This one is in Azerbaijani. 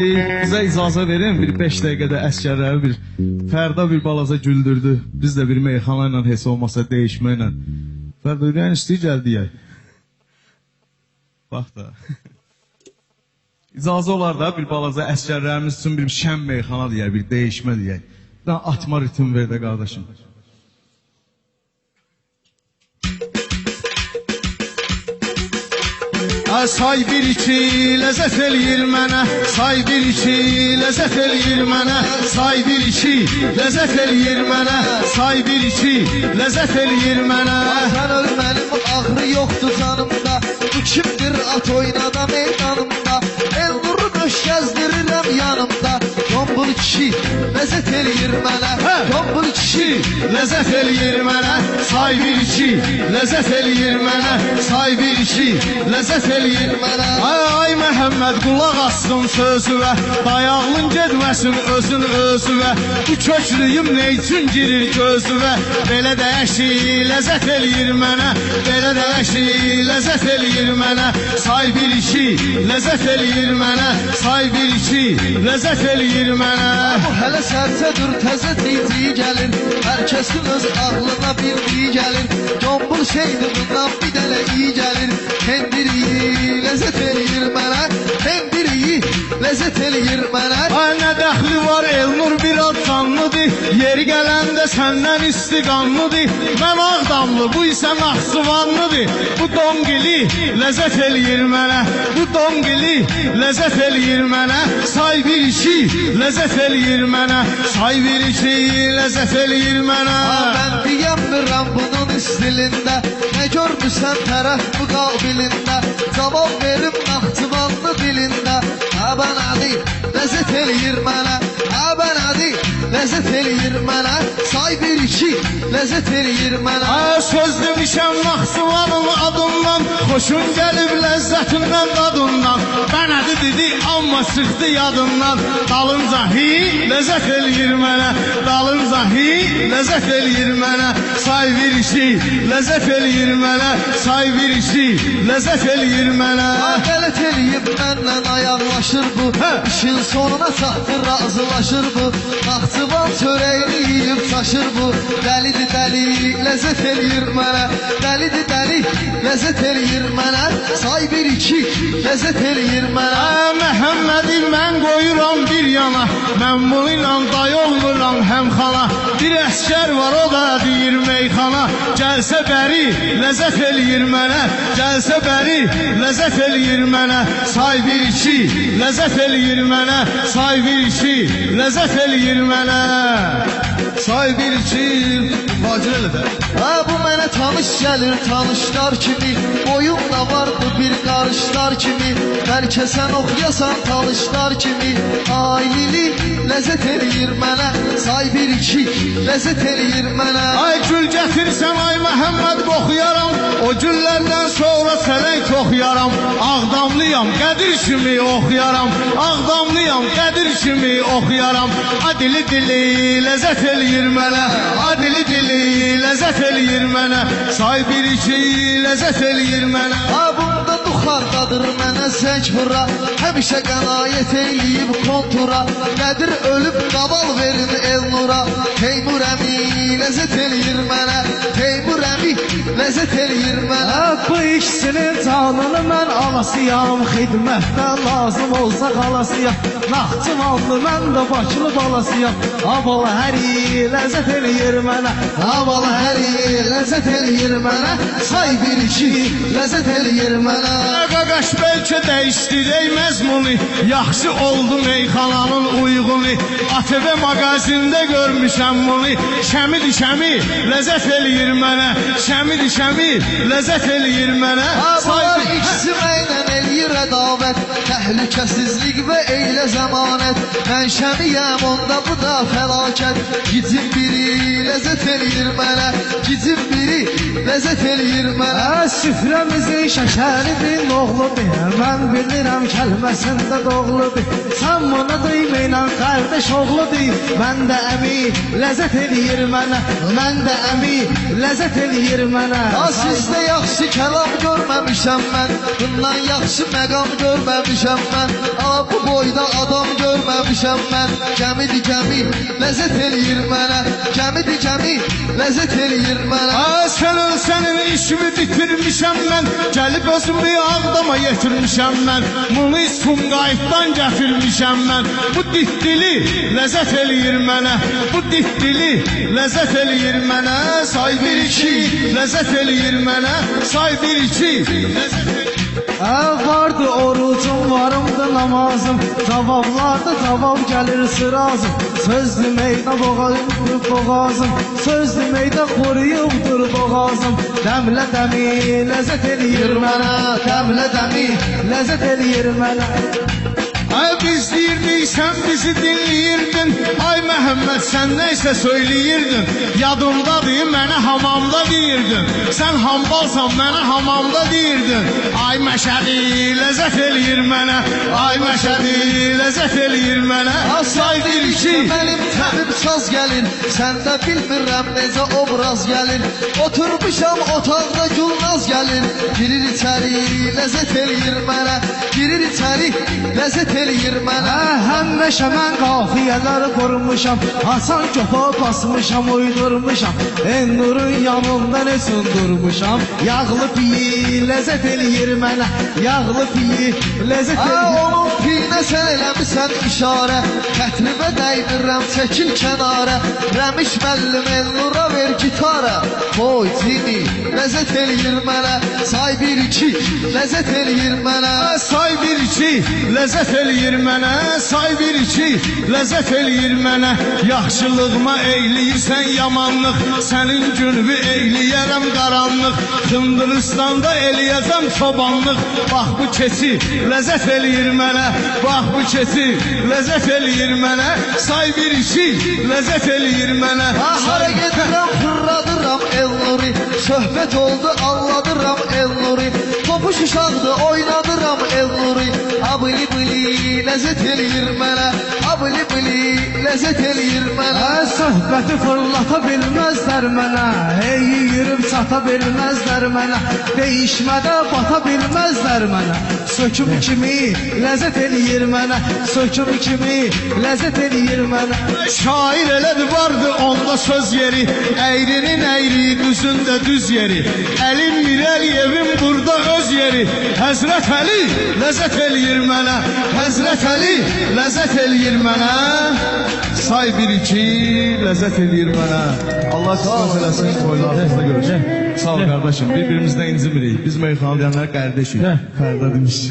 Bizə icazə verin, bir 5 dəqiqədə əskərləri bir Fərda bir balaca güldürdü. Biz də bir meyxana ilə heç olmasa dəyişməklə. Fərda ürəyin istəyir gəl deyək. Bax da. İcazə olar da bir balaca əskərlərimiz üçün bir şən meyxana deyək, bir dəyişmə deyək. Bir dənə atma ritim ver də qardaşım. Say bir iki ləzzət eləyir mənə, say bir iki ləzzət eləyir mənə, say bir iki ləzzət eləyir mənə, say bir iki ləzzət eləyir mənə. Sən öl mənim ağrı yoxdur canımda, bu kimdir at oynada meydanımda, el nuru döş gəzdirirəm yanımda. Tombul kişi ləzzət eləyir mənə, tombul kişi ləzzət eləyir mənə, say bir iki ləzzət eləyir mənə, say bir iki ləzzət eləyir mənə. Ay Məhəmməd qulaq assın sözüvə, dayağlın gedməsin özün özüvə, bu köklüyüm nə üçün girir gözüvə, belə də əşi ləzzət eləyir mənə, belə də əşi ləzzət eləyir mənə, say bir iki ləzzət eləyir mənə, say bir iki ləzzət eləyir mənə. Bu hələ sərsədur təzə teytiyi gəlir, hər kəsin öz ağlına bildiyi gəlir, tombul şeydir bundan bir dənə iyi gəlir, kendiri ləzzət eləyir mənə, kendiri ləzzət eləyir mənə. Ay nə dəxli var Elnur biraz canlıdır, yeri gələndə səndən istiqanlıdır, mən Ağdamlı bu isə Naxçıvanlıdır, bu donqili ləzzət eləyir mənə, bu donqili ləzzət eləyir mənə, say bir iki ləzzət eləyir mənə, say bir iki ləzzət eləyir mənə. Mən deyəmirəm bunun istilində, nə görmüsən tərəf müqabilində, cavab verim Naxçıvanlı dilində. Əbənədi ləzzət eləyir mənə, əbənədi ləzzət eləyir mənə, say bir iki ləzzət eləyir mənə. Söz demişəm Naxçıvanın adından, xoşun gəlib ləzzətindən dadından, bənədi dedi amma çıxdı yadından, dalınca hi ləzzət eləyir mənə, dalınca hi ləzzət eləyir mənə, say bir iki ləzzət eləyir mənə, say bir iki ləzzət eləyir mənə. Qələt eləyib məndən ayaqlaşır bu, işin sonuna çatdı razılaşır bu, Naxçıvan çörəyini yiyib çaşır bu, dəlidir dəli ləzzət eləyir mənə, dəlidir dəli ləzzət eləyir mənə, say bir iki ləzzət eləyir mənə. Məhəmmədi mən qoyuram bir yana, mən bunu ilə day olmuram həmxana, bir əskər var o da deyir meyxana, gəlsə bəri ləzzət eləyir mənə, gəlsə bəri ləzzət eləyir mənə, say bir iki ləzzət eləyir mənə, say bir iki ləzzət eləyir mənə, say bir iki vacir elə də. Bu mənə tanış gəlir tanışlar kimi, boyumda vardı bir qarışlar kimi, bəlkə sən oxuyasan tanışlar kimi, ailili ləzzət eləyir mənə, say bir iki ləzzət eləyir mənə. Ay gül gətirsən ay Məhəmməd oxuyaram, o güllərdən sonra sələk toxuyaram, Ağdamlıyam qədir kimi oxuyaram, Ağdamlıyam qədir kimi oxuyaram, adili dili ləzzət eləyir mənə, adili dili ləzzət eləyir mənə, say bir iki ləzzət eləyir mənə. Bunda duxardadır mənə zəng vura, həmişə qənaət eləyib kontura, nədir ölüb qaval verin Elnura, Teymur əmi ləzzət eləyir mənə, Teymur əmi ləzzət eləyir mənə. Bu ikisinin canını mən alasıyam, xidmətdən lazım olsa qalasıyam, Naxçıvanlı mən də Bakılı balasıyam, avalı həri ləzzət eləyir mənə, avalı həri ləzzət eləyir mənə, say bir iki ləzzət eləyir mənə. Qaqaş bəlkə dəyişdirək məzmunu, yaxşı oldu meyxananın uyğunu, ATV mağazində görmüşəm bunu, şəmid şəmi ləzzət eləyir mənə, şəmid şəmi ləzzət eləyir mənə. Bunlar ikisi məynən eləyir ədavət, təhlükəsizlik və eylə zəmanət, mən şəmiyəm onda bu da fəlakət, gicim biri ləzzət eləyir mənə, gicim biri ləzzət eləyir mənə. Süfrəmizin şəkəridir, oğludur, mən bilirəm kəlməsində doğludur, sən bunu duymayla kardeş oğludur. Mən də əmi ləzzət eləyir mənə. Mən də əmi ləzzət eləyir mənə. Sizdə yaxşı kəlam görməmişəm mən, bundan yaxşı məqam görməmişəm mən. Bu boyda adam görməmişəm mən. Gəmidir gəmi, ləzzət eləyir mənə. Gəmidir gəmi, ləzzət eləyir mənə. Sən ölsənin işimi bitirmişəm mən. Gəlib özümü ağdama yetirmişəm mən. Bunu Sumqayıtdan gətirmişəm mən. Bu ditdili ləzzət eləyir mənə. Bu ditdili ləzzət eləyir mənə. Say bir iki ləzzət eləyir mənə. Say bir iki ləzzət eləyir. Vardı orucum, varımdı namazım. Cavablarda cavab gəlir sırazım. Söz deməkdə boğazım. Söz deməkdə qoruyubdur boğazım. Dəmlə dəmi ləzzət eləyir mənə. Dəmlə dəmi ləzzət eləyir mənə. Biz deyirdik, sən bizi dinləyirdin. Ay Məhəmməd, sən neysə söyləyirdin. Yadımdadır, mənə hamamda deyirdin. Sən hambalsan, mənə hamamda deyirdin. Ay Məşədi, ləzzət eləyir mənə. Ay Məşədi, ləzzət eləyir mənə. Say bir iki. Mənim təbib saz gəlir, səndə bilmirəm necə obraz gəlir. Oturmuşam otaqda gülnaz gəlir. Girir içəri, ləzzət eləyir mənə. Girir içəri, ləzzət eləyir mənə. Həmişə mən qafiyələr qurmuşam. Hasan köpə basmışam, uydurmuşam. Nurun yanında ne sundurmuşam. Yağlı piyi ləzzət eləyir mənə. Yağlı piyi ləzzət eləyir. Onun piyinə sən eləmişsən işarə. Kətlibə dəymirəm, çəkil kənarə. Rəmiş məllim Nura ver gitara. Boy cini ləzzət eləyir mənə. Say bir iki ləzzət eləyir mənə. Say bir iki ləzzət eləyir mənə. Say bir iki ləzzət eləyir mənə. Yaxşılığıma eyləyirsən yamanlıq. Sənin günümü eyləyərəm qaranlıq. Hindistanda eləyəcəm çobanlıq. Bax bu keçi ləzzət eləyir mənə. Bax bu keçi ləzzət eləyir mənə. Say bir iki ləzzət eləyir mənə. Hara gedirəm fırladıram el nuri. Söhbət oldu anladıram el nuri. Topuş uşaqdı oynadıram el nuri. Abili bili ləzzət eləyir mənə. Abili bili ləzzət eləyir mənə. Söhbəti fırlata bilməzlər mənə. Hey yürüb çata bilməzlər mənə. Değişmədə bata bilməzlər mənə. Söküm kimi ləzzət eləyir mənə. Söküm kimi ləzzət eləyir mənə. Şair elədi vardı onda söz yeri. Əyrinin əyri, düzün də düz yeri. Əlim Mirəliyevin burada öz yeri. Həzrət Əli ləzzət eləyir mənə. Həzrət Əli ləzzət eləyir mənə. Say bir iki ləzzət eləyir mənə. Allah qismət eləsin, toylarımızda görüşək. Sağ ol qardaşım, birbirimizdən incimirik. Biz meyxanlayanlar qardeşik. Fərda demiş.